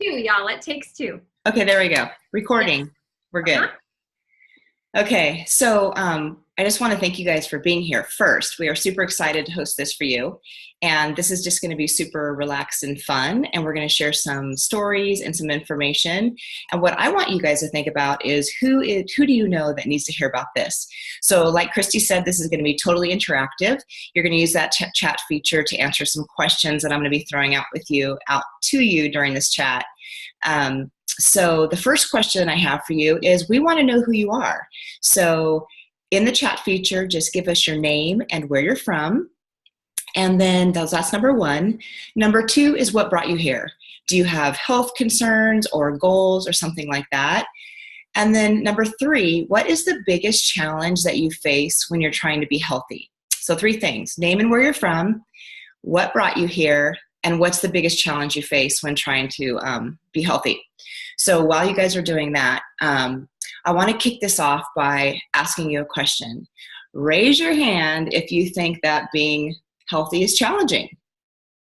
Two, y'all. It takes two. Okay, there we go. Recording. Yes. We're good. Okay, so I just want to thank you guys for being here first. We are super excited to host this for you. And this is just going to be super relaxed and fun. And we're going to share some stories and some information. And what I want you guys to think about is who do you know that needs to hear about this? So like Christy said, this is going to be totally interactive. You're going to use that chat feature to answer some questions that I'm going to be throwing out to you during this chat. So the first question I have for you is we want to know who you are. So in the chat feature, just give us your name and where you're from. And then that's number one. Number two is what brought you here. Do you have health concerns or goals or something like that? And then number three, what is the biggest challenge that you face when you're trying to be healthy? So three things: name and where you're from, what brought you here, and what's the biggest challenge you face when trying to be healthy. So while you guys are doing that, I want to kick this off by asking you a question. Raise your hand if you think that being healthy is challenging.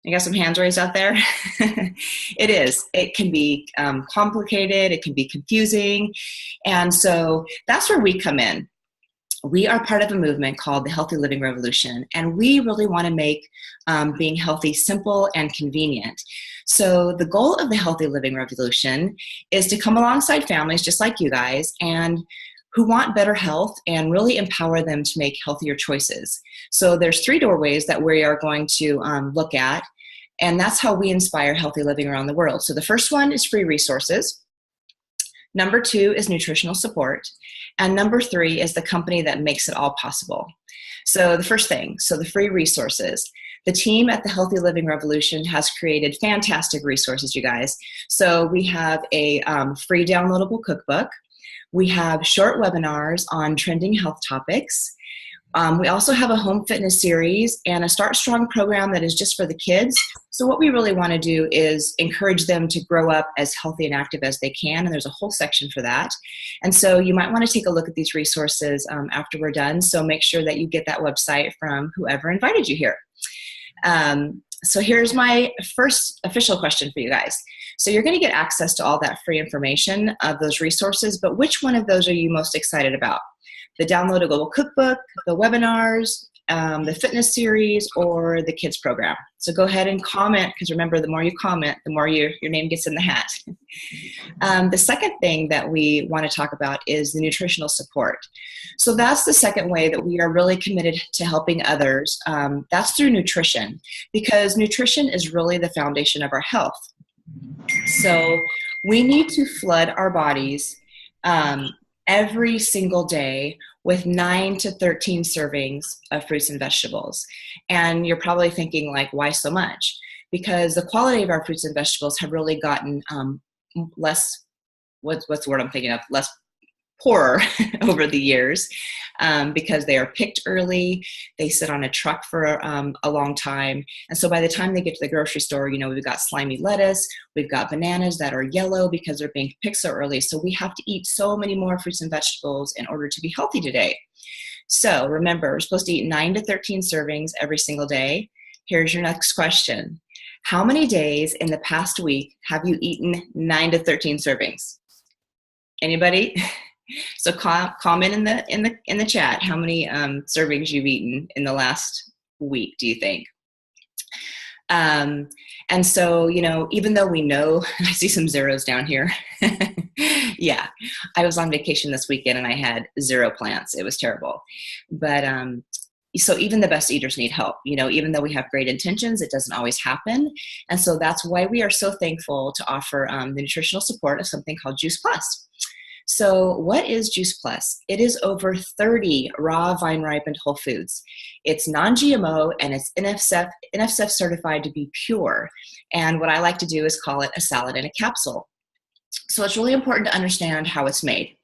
I got some hands raised out there. It is. It can be complicated. It can be confusing. And so that's where we come in. We are part of a movement called the Healthy Living Revolution, and we really want to make being healthy simple and convenient. So the goal of the Healthy Living Revolution is to come alongside families just like you guys and who want better health and really empower them to make healthier choices. So there's three doorways that we are going to look at, and that's how we inspire healthy living around the world. So the first one is free resources. Number two is nutritional support. And number three is the company that makes it all possible. So the first thing, so the free resources. The team at the Healthy Living Revolution has created fantastic resources, you guys. So we have a free downloadable cookbook. We have short webinars on trending health topics. We also have a home fitness series and a Start Strong program that is just for the kids. So what we really want to do is encourage them to grow up as healthy and active as they can, and there's a whole section for that. And so you might want to take a look at these resources after we're done, so make sure that you get that website from whoever invited you here. So here's my first official question for you guys. So you're going to get access to all that free information of those resources, but which one of those are you most excited about? The downloadable cookbook, the webinars, the fitness series, or the kids program? So go ahead and comment, because remember, the more you comment, the more your name gets in the hat. The second thing that we want to talk about is the nutritional support. So that's the second way that we are really committed to helping others. That's through nutrition, because nutrition is really the foundation of our health. So we need to flood our bodies every single day with 9 to 13 servings of fruits and vegetables. And you're probably thinking, like, why so much? Because the quality of our fruits and vegetables have really gotten less, what's the word I'm thinking of? Less poorer over the years, because they are picked early, they sit on a truck for a long time, and so by the time they get to the grocery store, we've got slimy lettuce, we've got bananas that are yellow because they're being picked so early, so we have to eat so many more fruits and vegetables in order to be healthy today. So remember, we're supposed to eat 9 to 13 servings every single day. Here's your next question. How many days in the past week have you eaten 9 to 13 servings? Anybody? So comment in the chat how many servings you've eaten in the last week, do you think? And so, even though we know, I see some zeros down here. Yeah, I was on vacation this weekend and I had 0 plants. It was terrible. But so even the best eaters need help. Even though we have great intentions, it doesn't always happen. And so that's why we are so thankful to offer the nutritional support of something called Juice Plus. So what is Juice Plus? It is over 30 raw vine-ripened whole foods. It's non-GMO and it's NSF certified to be pure. And what I like to do is call it a salad in a capsule. So it's really important to understand how it's made.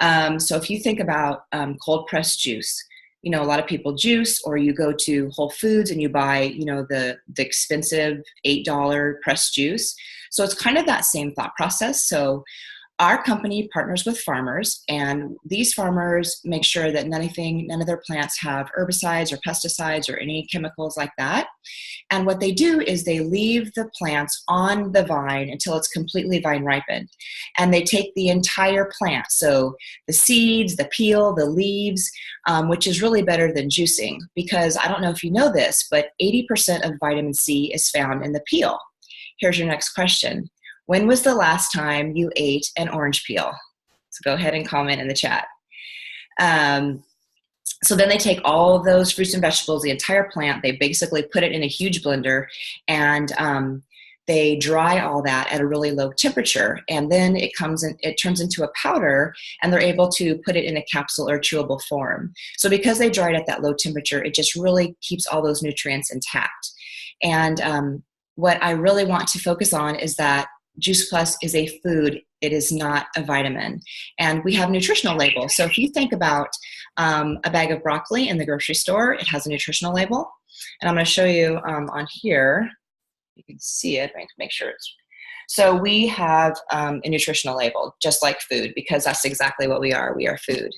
So if you think about cold pressed juice, a lot of people juice, or you go to Whole Foods and you buy, the expensive $8 pressed juice. So it's kind of that same thought process. So Our company partners with farmers, and these farmers make sure that none of their plants have herbicides or pesticides or any chemicals like that. And what they do is they leave the plants on the vine until it's completely vine ripened. And they take the entire plant, so the seeds, the peel, the leaves, which is really better than juicing, because I don't know if you know this, but 80% of vitamin C is found in the peel. Here's your next question. When was the last time you ate an orange peel? So go ahead and comment in the chat. So then they take all of those fruits and vegetables, the entire plant, they basically put it in a huge blender, and they dry all that at a really low temperature, and then it turns into a powder, and they're able to put it in a capsule or chewable form. So because they dry it at that low temperature, it just really keeps all those nutrients intact. And what I really want to focus on is that Juice Plus is a food. It is not a vitamin. And we have nutritional labels. So if you think about a bag of broccoli in the grocery store, it has a nutritional label. And I'm going to show you on here. You can see it. Make sure it's. So we have a nutritional label, just like food, because that's exactly what we are. We are food.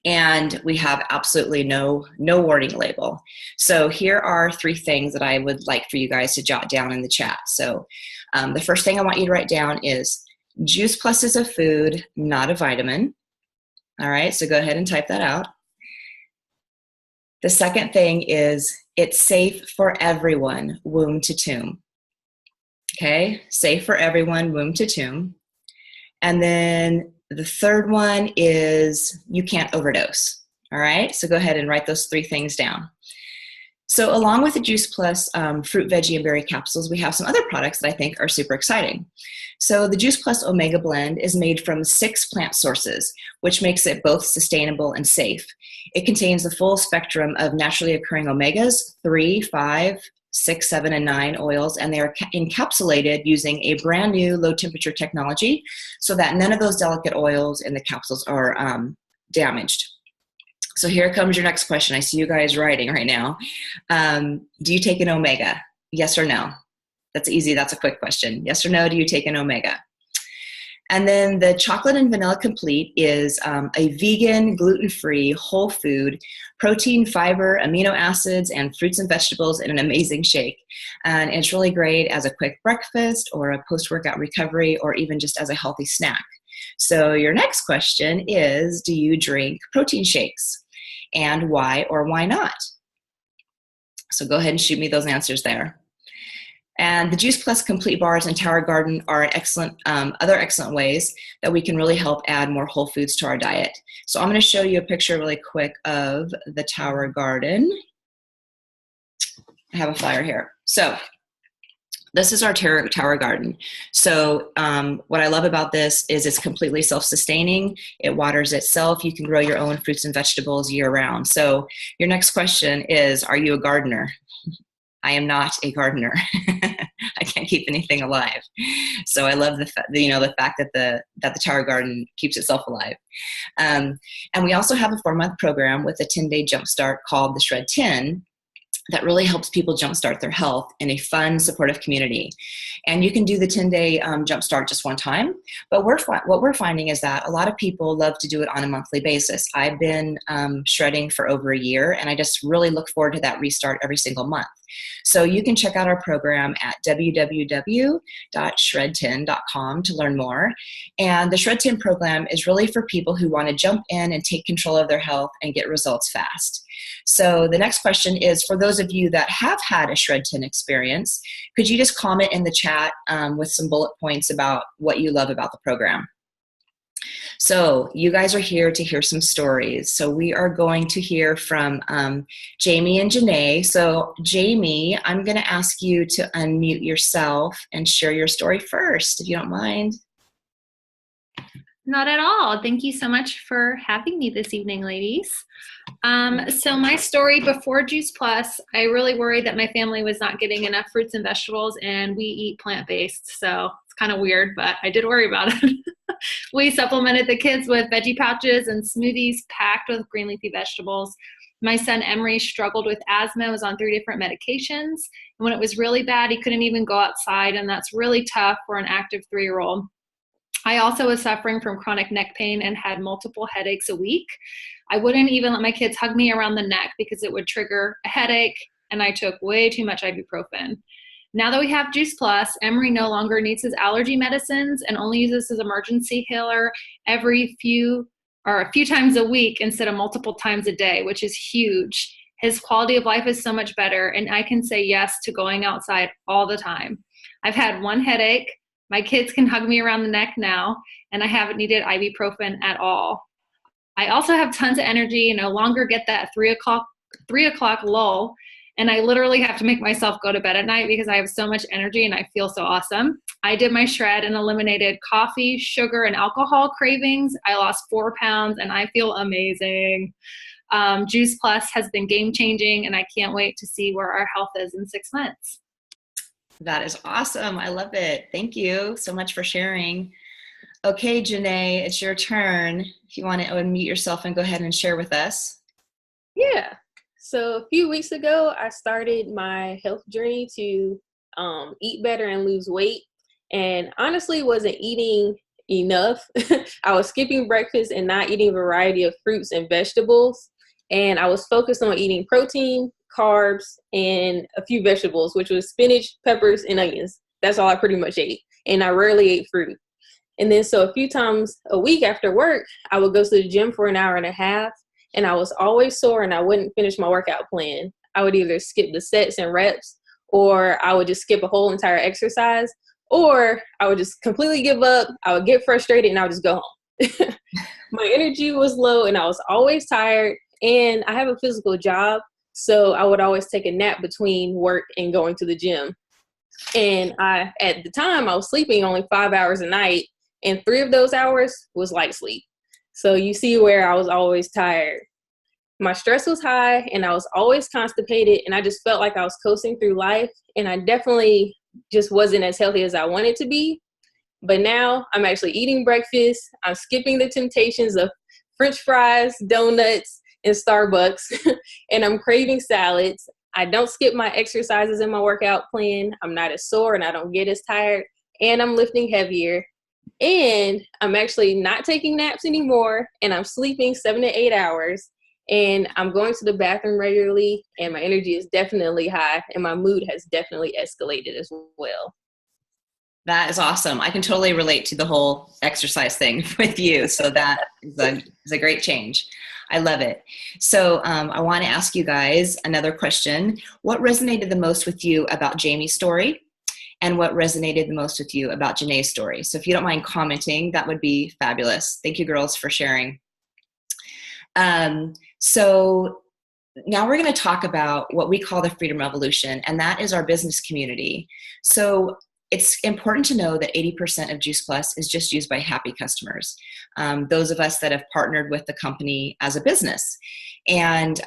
And we have absolutely no warning label. So here are 3 things that I would like for you guys to jot down in the chat. So the first thing I want you to write down is Juice Plus is a food, not a vitamin. All right, so go ahead and type that out. The second thing is it's safe for everyone, womb to tomb. Okay, safe for everyone, womb to tomb. And then the third one is you can't overdose. All right, so go ahead and write those 3 things down. So along with the Juice Plus fruit, veggie, and berry capsules, we have some other products that I think are super exciting. So the Juice Plus Omega Blend is made from 6 plant sources, which makes it both sustainable and safe. It contains the full spectrum of naturally occurring omegas, 3, 5, 6, 7, and 9 oils, and they are encapsulated using a brand new low temperature technology so that none of those delicate oils in the capsules are damaged. So here comes your next question. I see you guys writing right now. Do you take an omega? Yes or no? That's easy. That's a quick question. Yes or no, do you take an omega? And then the Chocolate and Vanilla Complete is a vegan, gluten-free, whole food, protein, fiber, amino acids, and fruits and vegetables in an amazing shake. And it's really great as a quick breakfast or a post-workout recovery or even just as a healthy snack. So your next question is, do you drink protein shakes? And why or why not? So go ahead and shoot me those answers there. And the Juice Plus Complete Bars and Tower Garden are excellent, other excellent ways that we can really help add more whole foods to our diet. So I'm going to show you a picture really quick of the Tower Garden. I have a flyer here. So this is our Tower Garden. So what I love about this is it's completely self-sustaining. It waters itself. You can grow your own fruits and vegetables year-round. So your next question is, are you a gardener? I am not a gardener. I can't keep anything alive. So I love the fact that the Tower Garden keeps itself alive. And we also have a 4-month program with a 10-day jumpstart called the Shred 10 that really helps people jumpstart their health in a fun, supportive community. And you can do the 10-day jumpstart just one time. But what we're finding is that a lot of people love to do it on a monthly basis. I've been shredding for over a year, and I just really look forward to that restart every single month. So you can check out our program at www.shred10.com to learn more. And the Shred 10 program is really for people who want to jump in and take control of their health and get results fast. So the next question is, for those of you that have had a Shred 10 experience, could you just comment in the chat with some bullet points about what you love about the program? So you guys are here to hear some stories. So we are going to hear from Jamie and Janae. So Jamie, I'm going to ask you to unmute yourself and share your story first, if you don't mind. Not at all. Thank you so much for having me this evening, ladies. So my story before Juice Plus, I really worried that my family was not getting enough fruits and vegetables, and we eat plant-based. So it's kind of weird, but I did worry about it. We supplemented the kids with veggie pouches and smoothies packed with green leafy vegetables. My son Emery struggled with asthma, was on 3 different medications. And when it was really bad, he couldn't even go outside. And that's really tough for an active 3-year-old. I also was suffering from chronic neck pain and had multiple headaches a week. I wouldn't even let my kids hug me around the neck because it would trigger a headache, and I took way too much ibuprofen. Now that we have Juice Plus, Emery no longer needs his allergy medicines and only uses his emergency healer a few times a week instead of multiple times a day, which is huge. His quality of life is so much better, and I can say yes to going outside all the time. I've had one headache. My kids can hug me around the neck now, and I haven't needed ibuprofen at all. I also have tons of energy and no longer get that 3 o'clock lull. And I literally have to make myself go to bed at night because I have so much energy and I feel so awesome. I did my shred and eliminated coffee, sugar, and alcohol cravings. I lost 4 pounds and I feel amazing. Juice Plus has been game changing, and I can't wait to see where our health is in 6 months. That is awesome. I love it. Thank you so much for sharing. Okay, Janae, it's your turn. If you want to unmute yourself and go ahead and share with us. Yeah. So a few weeks ago, I started my health journey to eat better and lose weight. And honestly, wasn't eating enough. I was skipping breakfast and not eating a variety of fruits and vegetables. And I was focused on eating protein, carbs, and a few vegetables, which was spinach, peppers, and onions. That's all I pretty much ate. And I rarely ate fruit. And then so a few times a week after work, I would go to the gym for an hour and a half. And I was always sore and I wouldn't finish my workout plan. I would either skip the sets and reps, or I would just skip a whole entire exercise, or I would just completely give up. I would get frustrated and I would just go home. My energy was low and I was always tired, and I have a physical job. So I would always take a nap between work and going to the gym. And at the time, I was sleeping only 5 hours a night, and 3 of those hours was light sleep. So you see where I was always tired. My stress was high and I was always constipated, and I just felt like I was coasting through life, and I definitely just wasn't as healthy as I wanted to be. But now I'm actually eating breakfast. I'm skipping the temptations of French fries, donuts, and Starbucks, and I'm craving salads. I don't skip my exercises in my workout plan. I'm not as sore and I don't get as tired, and I'm lifting heavier. And I'm actually not taking naps anymore, and I'm sleeping 7 to 8 hours, and I'm going to the bathroom regularly, and my energy is definitely high, and my mood has definitely escalated as well. That is awesome. I can totally relate to the whole exercise thing with you. So that is a great change. I love it. So I want to ask you guys another question. What resonated the most with you about Jamie's story? And what resonated the most with you about Janae's story? So if you don't mind commenting, that would be fabulous. Thank you, girls, for sharing. So now we're going to talk about what we call the Freedom Revolution, and that is our business community. So it's important to know that 80% of Juice Plus is just used by happy customers, those of us that have partnered with the company as a business and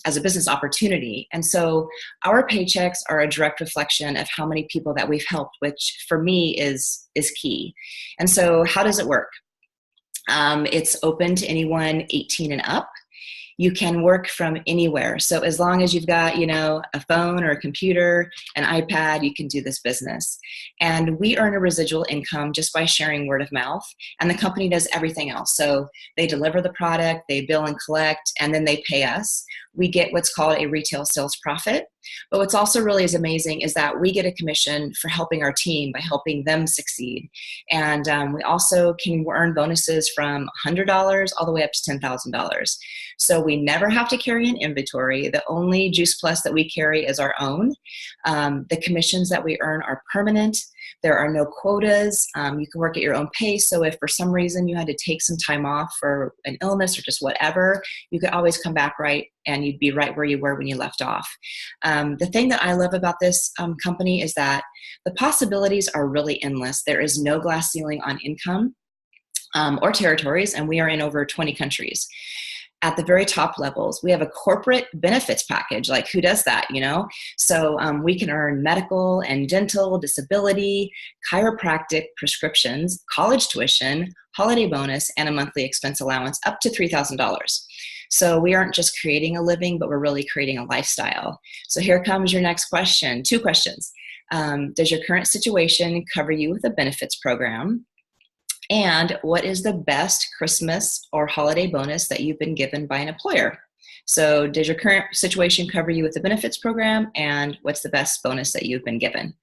as a business opportunity. And so our paychecks are a direct reflection of how many people that we've helped, which for me is key. And so how does it work? It's open to anyone 18 and up. You can work from anywhere. So as long as you've got, a phone or a computer, an iPad, you can do this business. And we earn a residual income just by sharing word of mouth. And the company does everything else. So they deliver the product, they bill and collect, and then they pay us. We get what's called a retail sales profit. But what's also really is amazing is that we get a commission for helping our team by helping them succeed. And we also can earn bonuses from $100 all the way up to $10,000. So we never have to carry an inventory. The only Juice Plus that we carry is our own. The commissions that we earn are permanent. There are no quotas. You can work at your own pace. So if for some reason you had to take some time off for an illness or just whatever, you could always come back right and you'd be right where you were when you left off. The thing that I love about this company is that the possibilities are really endless. There is no glass ceiling on income or territories, and we are in over 20 countries. At the very top levels, we have a corporate benefits package. Like, who does that, So we can earn medical and dental, disability, chiropractic prescriptions, college tuition, holiday bonus, and a monthly expense allowance up to $3,000. So we aren't just creating a living, but we're really creating a lifestyle. So here comes your next question. Two questions. Does your current situation cover you with a benefits program? And what is the best Christmas or holiday bonus that you've been given by an employer? So does your current situation cover you with a benefits program? And what's the best bonus that you've been given?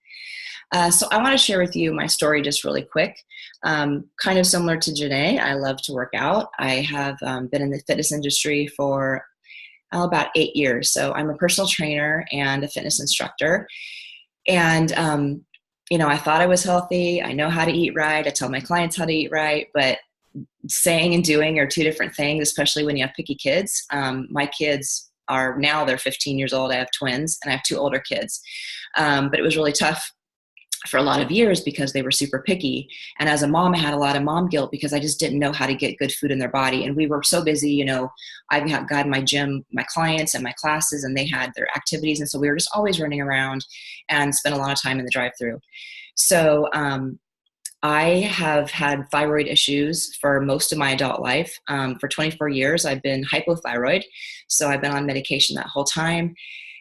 So I want to share with you my story just really quick. Kind of similar to Janae, I love to work out. I have been in the fitness industry for about 8 years. So I'm a personal trainer and a fitness instructor. And, I thought I was healthy. I know how to eat right. I tell my clients how to eat right. But saying and doing are two different things, especially when you have picky kids. My kids they're 15 years old. I have twins and I have 2 older kids. But it was really tough for a lot of years because they were super picky. And as a mom, I had a lot of mom guilt because I just didn't know how to get good food in their body. And we were so busy, I've got my gym, my clients and my classes, and they had their activities. And so we were just always running around and spent a lot of time in the drive-thru. So I have had thyroid issues for most of my adult life. For 24 years, I've been hypothyroid. So I've been on medication that whole time.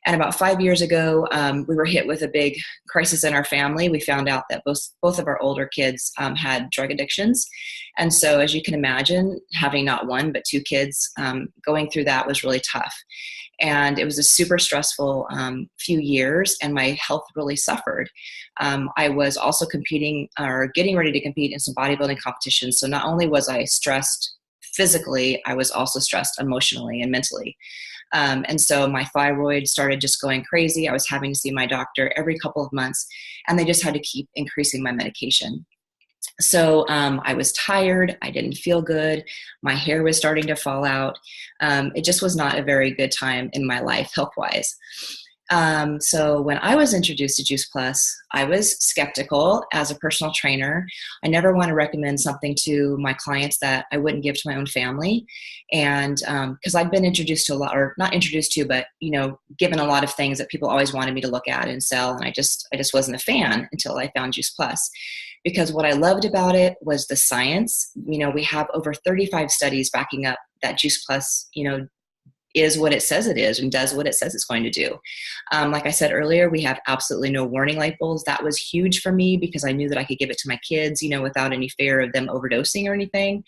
And about 5 years ago, we were hit with a big crisis in our family. We found out that both of our older kids had drug addictions. And so as you can imagine, having not 1, but 2 kids, going through that was really tough. And it was a super stressful few years, and my health really suffered. I was also competing or getting ready to compete in some bodybuilding competitions. So not only was I stressed physically, I was also stressed emotionally and mentally. And so my thyroid started just going crazy. I was having to see my doctor every couple of months, and they just had to keep increasing my medication. So I was tired. I didn't feel good. My hair was starting to fall out. It just was not a very good time in my life health-wise. So when I was introduced to Juice Plus, I was skeptical as a personal trainer. I never want to recommend something to my clients that I wouldn't give to my own family. And because I've been introduced to a lot, or not introduced to, but, given a lot of things that people always wanted me to look at and sell. And I just wasn't a fan until I found Juice Plus. Because what I loved about it was the science. We have over 35 studies backing up that Juice Plus, is what it says it is and does what it says it's going to do. Like I said earlier, we have absolutely no warning labels. That was huge for me because I knew that I could give it to my kids, without any fear of them overdosing or anything.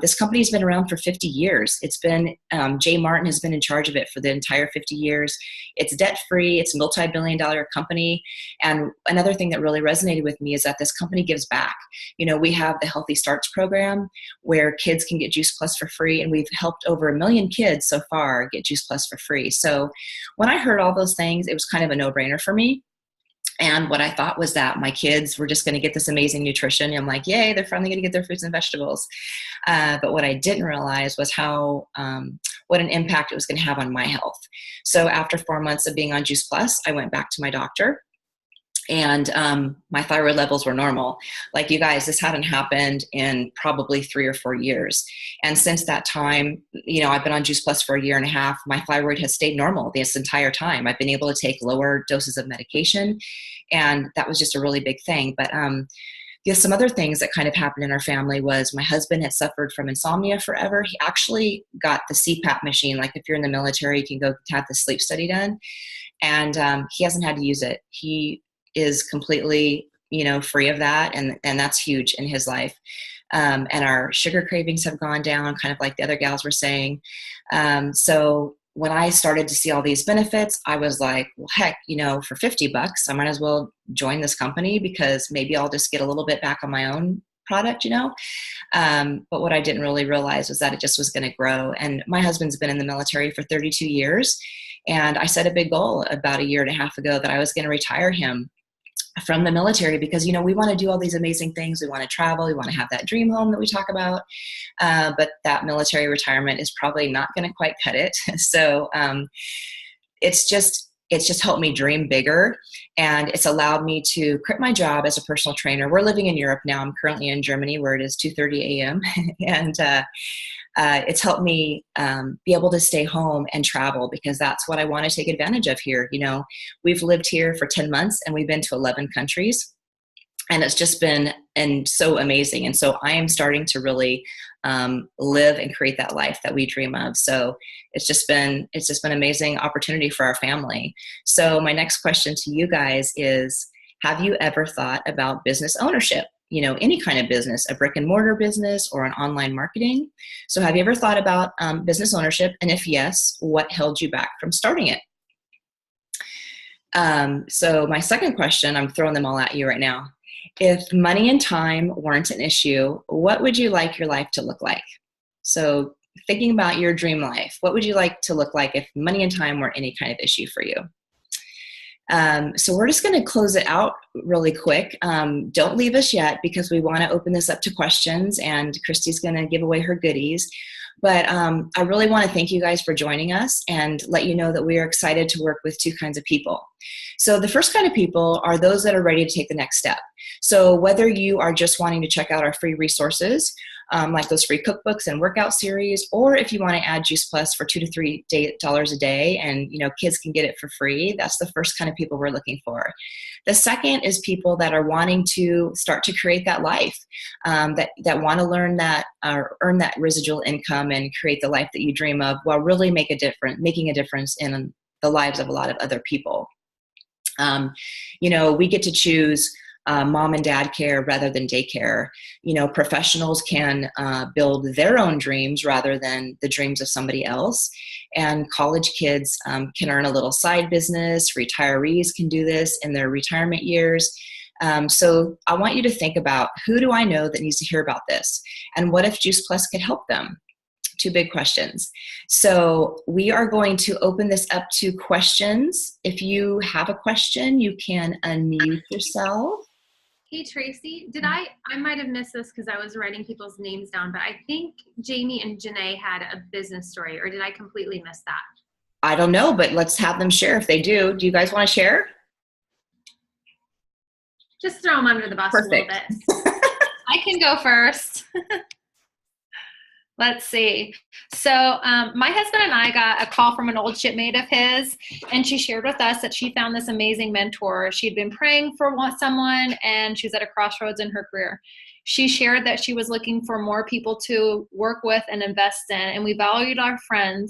This company has been around for 50 years. It's been, Jay Martin has been in charge of it for the entire 50 years. It's debt-free. It's a multi-billion-dollar company. And another thing that really resonated with me is that this company gives back. We have the Healthy Starts program where kids can get Juice Plus for free. And we've helped over 1 million kids so far get Juice Plus for free. So when I heard all those things, it was kind of a no-brainer for me. And what I thought was that my kids were just going to get this amazing nutrition. And I'm like, yay, they're finally going to get their fruits and vegetables. But what I didn't realize was what an impact it was going to have on my health. So after 4 months of being on Juice Plus, I went back to my doctor. And my thyroid levels were normal. Like, you guys, this hadn't happened in probably 3 or 4 years. And since that time, I've been on Juice Plus for 1.5 years. My thyroid has stayed normal this entire time. I've been able to take lower doses of medication. And that was just a really big thing. But some other things that kind of happened in our family was my husband had suffered from insomnia forever. He actually got the CPAP machine. Like, if you're in the military, you can go have the sleep study done. And he hasn't had to use it. He is completely, free of that. And that's huge in his life. And our sugar cravings have gone down, kind of like the other gals were saying. So when I started to see all these benefits, I was like, well, heck, for $50, I might as well join this company because maybe I'll just get a little bit back on my own product, But what I didn't really realize was that it just was going to grow. And my husband's been in the military for 32 years. And I set a big goal about 1.5 years ago that I was going to retire him from the military because, we want to do all these amazing things. We want to travel. We want to have that dream home that we talk about. But that military retirement is probably not going to quite cut it. So it's just helped me dream bigger. And it's allowed me to quit my job as a personal trainer. We're living in Europe now. I'm currently in Germany where it is 2:30 a.m. And it's helped me be able to stay home and travel because that's what I want to take advantage of here. We've lived here for 10 months and we've been to 11 countries. And it's just been so amazing. And so I am starting to really live and create that life that we dream of. So it's just been an amazing opportunity for our family. So my next question to you guys is, have you ever thought about business ownership? Any kind of business, a brick and mortar business or an online marketing. So have you ever thought about business ownership? And if yes, what held you back from starting it? So my second question, I'm throwing them all at you right now. If money and time weren't an issue, what would you like your life to look like? So thinking about your dream life, what would you like to look like if money and time were any kind of issue for you? So we're just going to close it out really quick. Don't leave us yet, because we want to open this up to questions, and Christy's going to give away her goodies. But I really want to thank you guys for joining us and let you know that we are excited to work with two kinds of people. So the first kind of people are those that are ready to take the next step. So whether you are just wanting to check out our free resources, like those free cookbooks and workout series, or if you want to add Juice Plus for $2 to $3 a day, and kids can get it for free, that's the first kind of people we're looking for. The second is people that are wanting to start to create that life, that want to learn that or earn that residual income and create the life that you dream of, while really making a difference in the lives of a lot of other people. We get to choose mom and dad care rather than daycare. Professionals can build their own dreams rather than the dreams of somebody else. And college kids can earn a little side business. Retirees can do this in their retirement years. So I want you to think about, who do I know that needs to hear about this? And what if Juice Plus could help them? Two big questions. So we are going to open this up to questions. If you have a question, you can unmute yourself. Hey, Tracy, I might have missed this because I was writing people's names down, but I think Jamie and Janae had a business story, or did I completely miss that? I don't know, but let's have them share if they do. Do you guys want to share? Just throw them under the bus Perfect. a little bit. I can go first. Let's see. So my husband and I got a call from an old shipmate of his, and she shared with us that she found this amazing mentor. She'd been praying for someone, and she was at a crossroads in her career. She shared that she was looking for more people to work with and invest in, and we valued our friend,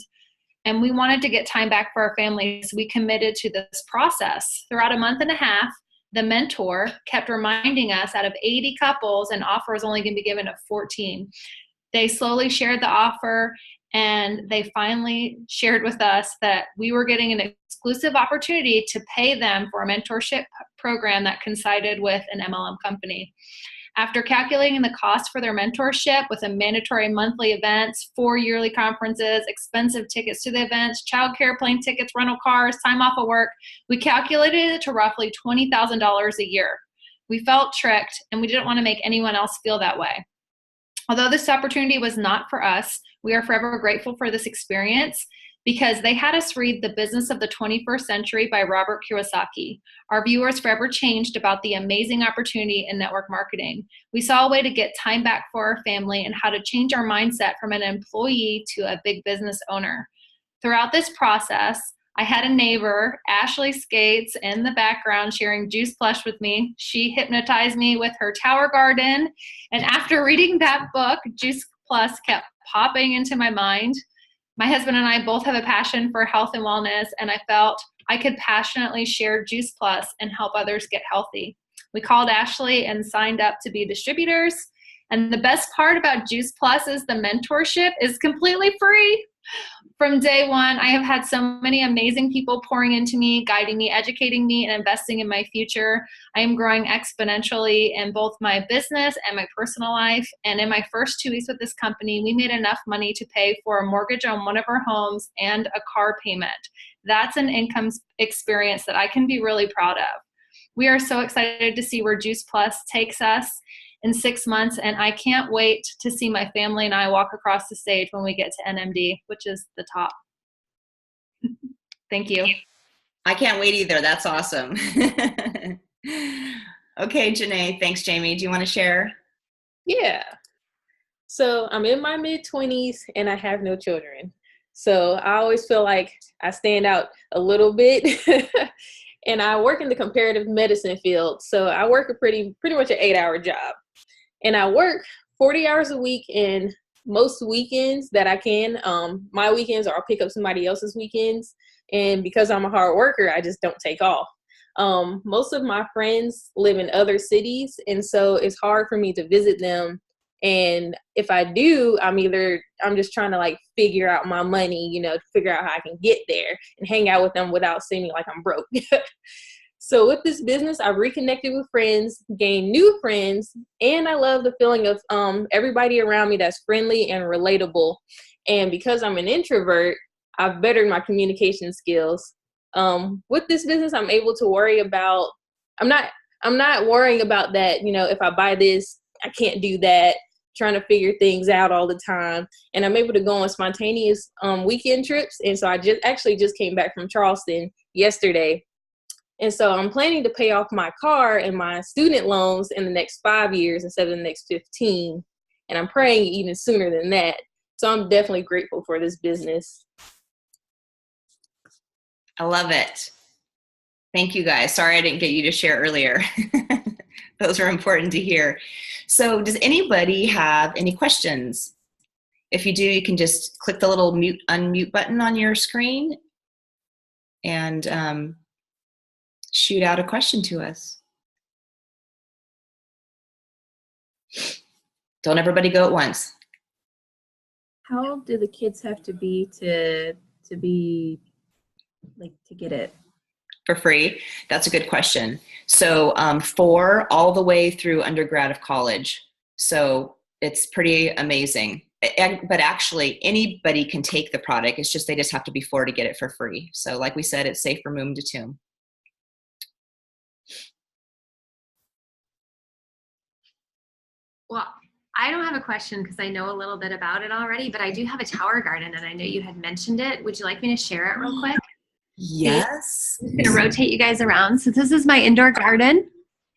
and we wanted to get time back for our family, so we committed to this process. Throughout a month and a half, the mentor kept reminding us out of 80 couples, an offer was only going to be given to 14. They slowly shared the offer, and they finally shared with us that we were getting an exclusive opportunity to pay them for a mentorship program that coincided with an MLM company. After calculating the cost for their mentorship with a mandatory monthly events, 4 yearly conferences, expensive tickets to the events, childcare, plane tickets, rental cars, time off of work, we calculated it to roughly $20,000 a year. We felt tricked, and we didn't want to make anyone else feel that way. Although this opportunity was not for us, we are forever grateful for this experience, because they had us read The Business of the 21st Century by Robert Kiyosaki. Our viewers forever changed about the amazing opportunity in network marketing. We saw a way to get time back for our family and how to change our mindset from an employee to a big business owner. Throughout this process, I had a neighbor, Ashley Skates, in the background sharing Juice Plus with me. She hypnotized me with her tower garden. And after reading that book, Juice Plus kept popping into my mind. My husband and I both have a passion for health and wellness, and I felt I could passionately share Juice Plus and help others get healthy. We called Ashley and signed up to be distributors. And the best part about Juice Plus is the mentorship is completely free. From day one, I have had so many amazing people pouring into me, guiding me, educating me, and investing in my future. I am growing exponentially in both my business and my personal life. And in my first 2 weeks with this company, we made enough money to pay for a mortgage on one of our homes and a car payment. That's an income experience that I can be really proud of. We are so excited to see where Juice Plus takes us in 6 months, and I can't wait to see my family and I walk across the stage when we get to NMD, which is the top. Thank you. I can't wait either. That's awesome. Okay, Janae. Thanks, Jamie. Do you want to share? Yeah. So I'm in my mid-20s and I have no children. So I always feel like I stand out a little bit. And I work in the comparative medicine field. So I work a pretty much an 8-hour job. And I work 40 hours a week in most weekends that I can. My weekends, or I'll pick up somebody else's weekends. And because I'm a hard worker, I just don't take off. Most of my friends live in other cities, and so it's hard for me to visit them. And if I do, I'm just trying to like figure out my money, to figure out how I can get there and hang out with them without seeming like I'm broke. So with this business, I've reconnected with friends, gained new friends, and I love the feeling of everybody around me that's friendly and relatable. And because I'm an introvert, I've bettered my communication skills. With this business, I'm able to worry about, I'm not worrying about that, if I buy this, I can't do that, trying to figure things out all the time. And I'm able to go on spontaneous weekend trips. And so I just came back from Charleston yesterday. And so I'm planning to pay off my car and my student loans in the next 5 years instead of the next 15. And I'm praying even sooner than that. So I'm definitely grateful for this business. I love it. Thank you guys. Sorry I didn't get you to share earlier. Those are important to hear. So does anybody have any questions? If you do, you can just click the little unmute button on your screen and shoot out a question to us. Don't everybody go at once. How old do the kids have to be to get it? For free? That's a good question. So 4 all the way through undergrad of college. So it's pretty amazing. But actually, anybody can take the product. It's just they just have to be 4 to get it for free. So like we said, it's safe from womb to tomb. Well, I don't have a question because I know a little bit about it already, but I do have a tower garden and I know you had mentioned it. Would you like me to share it real quick? Yes. I'm going to rotate you guys around. So this is my indoor garden.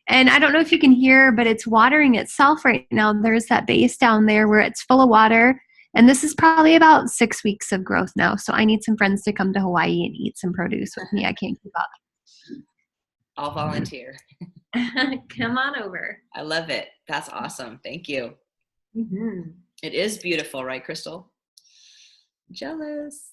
And I don't know if you can hear, but it's watering itself right now. There's that base down there where it's full of water. And this is probably about 6 weeks of growth now. So I need some friends to come to Hawaii and eat some produce with me. I can't keep up. I'll volunteer. Come on over. I love it. That's awesome. Thank you. Mm-hmm. It is beautiful, right, Crystal? Jealous.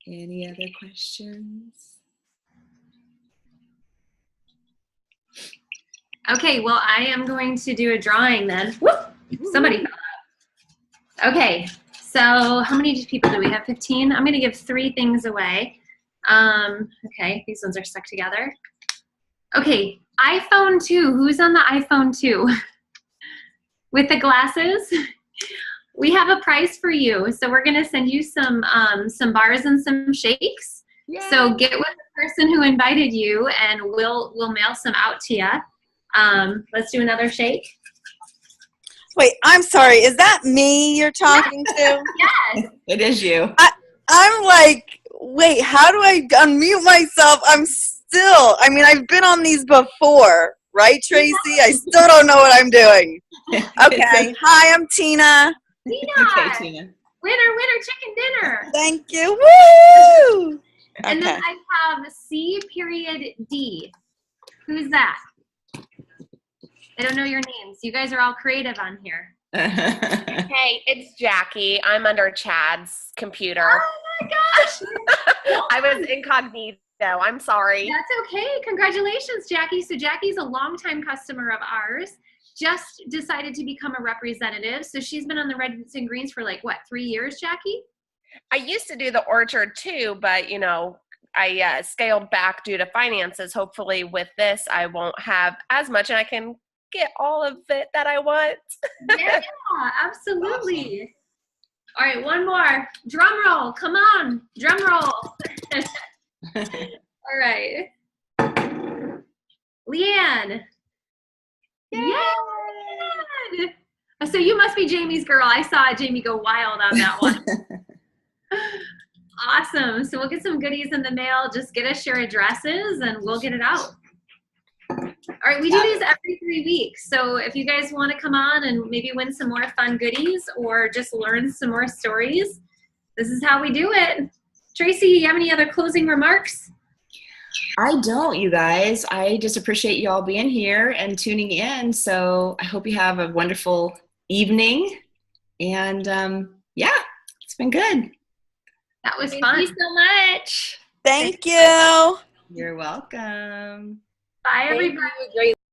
Any other questions? Okay, well, I am going to do a drawing then. Whoop! Somebody fell out. Okay, so how many people do we have? 15? I'm going to give 3 things away. Okay, these ones are stuck together. Okay, iPhone 2. Who's on the iPhone 2? With the glasses? We have a prize for you. So we're going to send you some bars and some shakes. Yay. So get with the person who invited you and we'll mail some out to you. Let's do another shake. Wait, I'm sorry. Is that me you're talking to? Yes. It is you. I'm like, wait, how do I unmute myself? I've been on these before, right, Tracy? I still don't know what I'm doing. Okay. Hi, I'm Tina. Tina. Okay, Tina. Winner, chicken dinner. Thank you. Woo! And Okay. then I have C.D. Who's that? I don't know your names. You guys are all creative on here. Hey, it's Jackie. I'm under Chad's computer. Oh my gosh. I was incognito. I'm sorry. That's okay. Congratulations, Jackie. So Jackie's a longtime customer of ours. Just decided to become a representative. So she's been on the Reds and Greens for 3 years, Jackie? I used to do the orchard too, but I scaled back due to finances. Hopefully with this, I won't have as much and I can get all of it that I want. Yeah, absolutely. Awesome. All right, one more. Drum roll. Come on. Drum roll. All right. Leanne. Yay! So you must be Jamie's girl. I saw Jamie go wild on that one. Awesome. So we'll get some goodies in the mail. Just get us your addresses and we'll get it out. All right, we do these every 3 weeks. So if you guys want to come on and maybe win some more fun goodies or just learn some more stories, this is how we do it. Tracy, you have any other closing remarks? I don't, you guys. I just appreciate you all being here and tuning in. So I hope you have a wonderful evening. And yeah, it's been good. That was Thank fun. you Thank you so much. Thank you. You're welcome. Bye, Thank everybody. you. Great